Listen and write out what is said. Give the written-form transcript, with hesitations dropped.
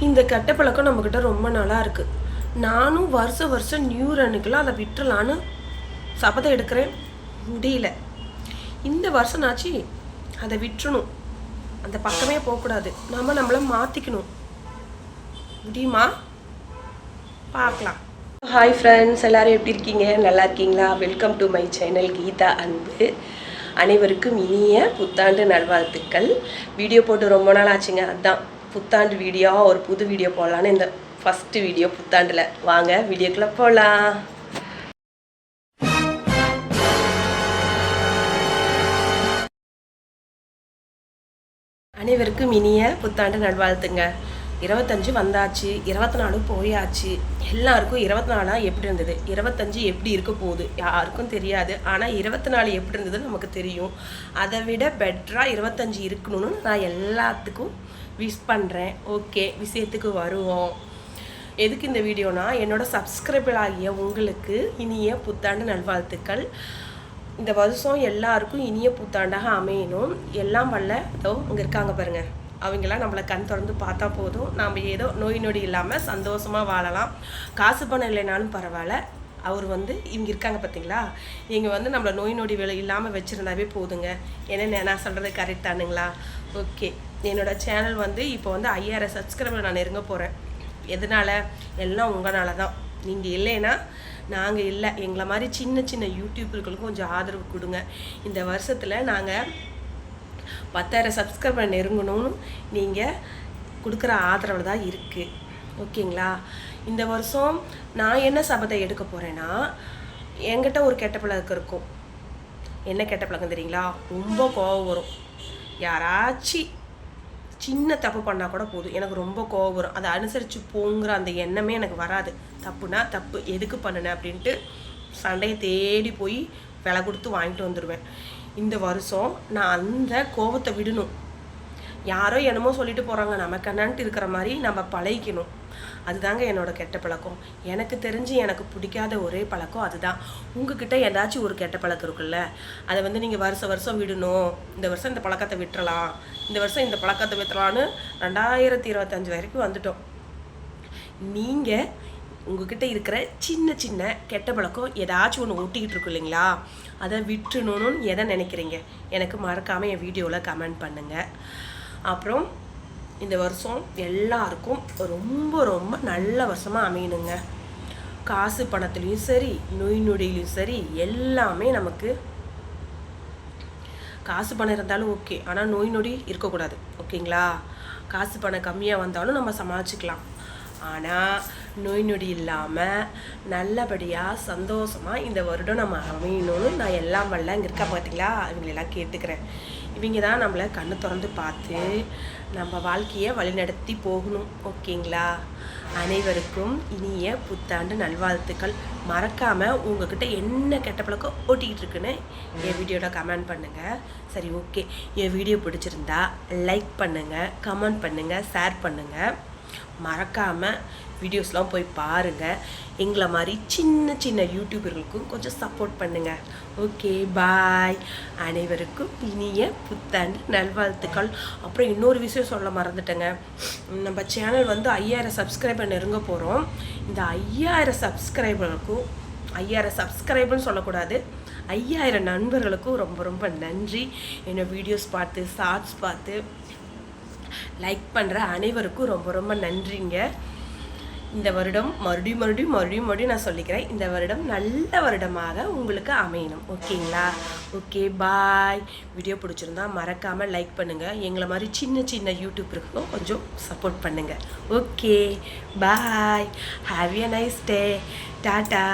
இந்த கெட்ட பழக்கம் நம்மக்கிட்ட ரொம்ப நல்லா இருக்குது. நானும் வருஷம் நியூ ரன்னுக்கெல்லாம் அதை விட்டுறலான்னு சபதம் எடுக்கிறேன், முடியல. இந்த வருஷம்னாச்சு அதை விட்டுறணும், அந்த பக்கமே போகக்கூடாது. நம்மளை மாற்றிக்கணும். முடியுமா? பார்க்கலாம். ஹாய் ஃப்ரெண்ட்ஸ், எல்லோரும் எப்படி இருக்கீங்க? நல்லா இருக்கீங்களா? Welcome to my channel Geetha Anbu. அனைவருக்கும் இனிய புத்தாண்டு நல்வாழ்த்துக்கள். வீடியோ போட்டு ரொம்ப நாள் ஆச்சுங்க. அதுதான் புத்தாண்டு வீடியோ, ஒரு புது வீடியோ போடலான்னு இந்த ஃபஸ்ட்டு வீடியோ புத்தாண்டில். வாங்க வீடியோக்குள்ளே போகலாம். அனைவருக்கும் இனிய புத்தாண்டு நல்வாழ்த்துங்க. 25 வந்தாச்சு, 24 போயாச்சு. எல்லாருக்கும் 24 எப்படி இருந்தது, 25 எப்படி இருக்க போகுது யாருக்கும் தெரியாது. ஆனால் 24 எப்படி இருந்தது நமக்கு தெரியும். அதை விட பெட்டராக 25 இருக்கணும்னு நான் எல்லாத்துக்கும் விஷ் பண்ணுறேன். ஓகே, விஷயத்துக்கு வருவோம். எதுக்கு இந்த வீடியோனா, என்னோட சப்ஸ்கிரைபர் ஆகிய உங்களுக்கு இனிய புத்தாண்டு நல்வாழ்த்துக்கள். இந்த வருஷம் எல்லாருக்கும் இனிய புத்தாண்டாக அமையணும். எல்லாம் வல்ல இதோ இங்கே இருக்காங்க பாருங்கள், அவங்களாம் நம்மளை கண் திறந்து பார்த்தா போதும். நாம் ஏதோ நோய் நொடி இல்லாமல் சந்தோஷமாக வாழலாம். காசு பணம் இல்லைனாலும் பரவாயில்ல, அவர் இங்கே இருக்காங்க பார்த்தீங்களா, இங்கே நம்மளை நோய் நொடி வேலை இல்லாமல் வச்சுருந்தாவே போதுங்க. என்ன நான் சொல்கிறது கரெக்ட் தானுங்களா? ஓகே, என்னோடய சேனல் இப்போ 5000 சப்ஸ்கிரைபர் நான் நெருங்க போகிறேன். எதனால்? எல்லாம் உங்களால் தான். நீங்கள் இல்லைன்னா நாங்கள் இல்லை. எங்களை மாதிரி சின்ன சின்ன யூடியூபர்களுக்கும் கொஞ்சம் ஆதரவு கொடுங்க. இந்த வருஷத்தில் நாங்கள் 10,000 சப்ஸ்கிரைபர் நெருங்கணும்னு நீங்கள் கொடுக்குற ஆதரவு தான் இருக்குது. ஓகேங்களா? இந்த வருஷம் நான் என்ன சபதம் எடுக்க போகிறேன்னா, என்கிட்ட ஒரு கெட்ட பழக்கம் இருக்கும். என்ன கெட்ட பழக்கம் தெரியுங்களா? ரொம்ப கோபம் வரும். யாராச்சும் சின்ன தப்பு பண்ணால் கூட போதும், எனக்கு ரொம்ப கோபம் வரும். அதை அனுசரித்து போங்கிற அந்த எண்ணமே எனக்கு வராது. தப்புனா தப்பு, எதுக்கு பண்ணினேன் அப்படின்ட்டு சண்டையை தேடி போய் விலை கொடுத்து வாங்கிட்டு வந்துடுவேன். இந்த வருஷம் நான் அந்த கோபத்தை விடணும். யாரோ என்னமோ சொல்லிட்டு போகிறாங்க, நமக்கு என்னன்ட்டு இருக்கிற மாதிரி நம்ம பழகிக்கணும். அதுதாங்க என்னோட கெட்ட பழக்கம். எனக்கு தெரிஞ்சு எனக்கு பிடிக்காத ஒரே பழக்கம் அதுதான். உங்ககிட்ட ஏதாச்சும் ஒரு கெட்ட பழக்கம் இருக்குல்ல, அதை நீங்கள் வருஷம் விடணும். இந்த வருஷம் இந்த பழக்கத்தை விட்டுறலாம், இந்த வருஷம் இந்த பழக்கத்தை விட்டுறலான்னு 2025 வரைக்கும் வந்துட்டோம். நீங்கள் உங்ககிட்ட இருக்கிற சின்ன சின்ன கெட்ட பழக்கம் ஏதாச்சும் ஒன்று ஒட்டிக்கிட்டு இருக்கு இல்லைங்களா, அதை விட்டுணுன்னு எதை நினைக்கிறீங்க? எனக்கு மறக்காமல் என் வீடியோவில் கமெண்ட் பண்ணுங்கள். அப்புறம் இந்த வருஷம் எல்லாருக்கும் ரொம்ப ரொம்ப நல்ல வருஷமாக அமையணுங்க. காசு பணத்துலேயும் சரி, நோய் நொடியிலையும் சரி, எல்லாமே நமக்கு காசு பணம் இருந்தாலும் ஓகே, ஆனால் நோய் நொடி இருக்கக்கூடாது. ஓகேங்களா? காசு பணம் கம்மியாக வந்தாலும் நம்ம சமாளிச்சுக்கலாம். ஆனால் நோய் நொடி இல்லாமல் நல்லபடியாக சந்தோஷமாக இந்த வருடம் நம்ம அமையணும்னு நான் எல்லாம் வல்ல இங்கே இருக்கா பார்த்தீங்களா, இவங்களெல்லாம் கேட்டுக்கிறேன். இவங்க தான் நம்மளை கண்ணு திறந்து பார்த்து நம்ம வாழ்க்கையை வழிநடத்தி போகணும். ஓகேங்களா? அனைவருக்கும் இனிய புத்தாண்டு நல்வாழ்த்துக்கள். மறக்காமல் உங்ககிட்ட என்ன கெட்ட பழக்கம் ஓட்டிக்கிட்டு இருக்குன்னு என் வீடியோவில் கமெண்ட் பண்ணுங்கள். சரி, ஓகே. என் வீடியோ பிடிச்சிருந்தா லைக் பண்ணுங்கள், கமெண்ட் பண்ணுங்கள், ஷேர் பண்ணுங்கள். மறக்காமல் வீடியோஸ்லாம் போய் பாருங்கள். எங்களை மாதிரி சின்ன சின்ன யூடியூபர்களுக்கும் கொஞ்சம் சப்போர்ட் பண்ணுங்கள். ஓகே, பாய். அனைவருக்கும் இனிய புத்தாண்டு நல்வாழ்த்துக்கள். அப்புறம் இன்னொரு விஷயம் சொல்ல மறந்துட்டேங்க. நம்ம சேனல் 5000 சப்ஸ்கிரைபர் நெருங்க போகிறோம். இந்த 5000 சப்ஸ்கிரைபருக்கும், 5000 சப்ஸ்கிரைபர்னு சொல்லக்கூடாது, 5000 நண்பர்களுக்கும் ரொம்ப ரொம்ப நன்றி. என்னோட வீடியோஸ் பார்த்து, ஷார்ட்ஸ் பார்த்து லைக் பண்ணுற அனைவருக்கும் ரொம்ப ரொம்ப நன்றிங்க. இந்த வருடம் மறுபடியும் நான் சொல்லிக்கிறேன், இந்த வருடம் நல்ல வருடமாக உங்களுக்கு அமையணும். ஓகேங்களா? ஓகே, பாய். வீடியோ பிடிச்சிருந்தா மறக்காமல் லைக் பண்ணுங்கள். எங்களை மாதிரி சின்ன சின்ன யூடியூபருக்கும் கொஞ்சம் சப்போர்ட் பண்ணுங்கள். Okay, bye. Have a nice day. Tata.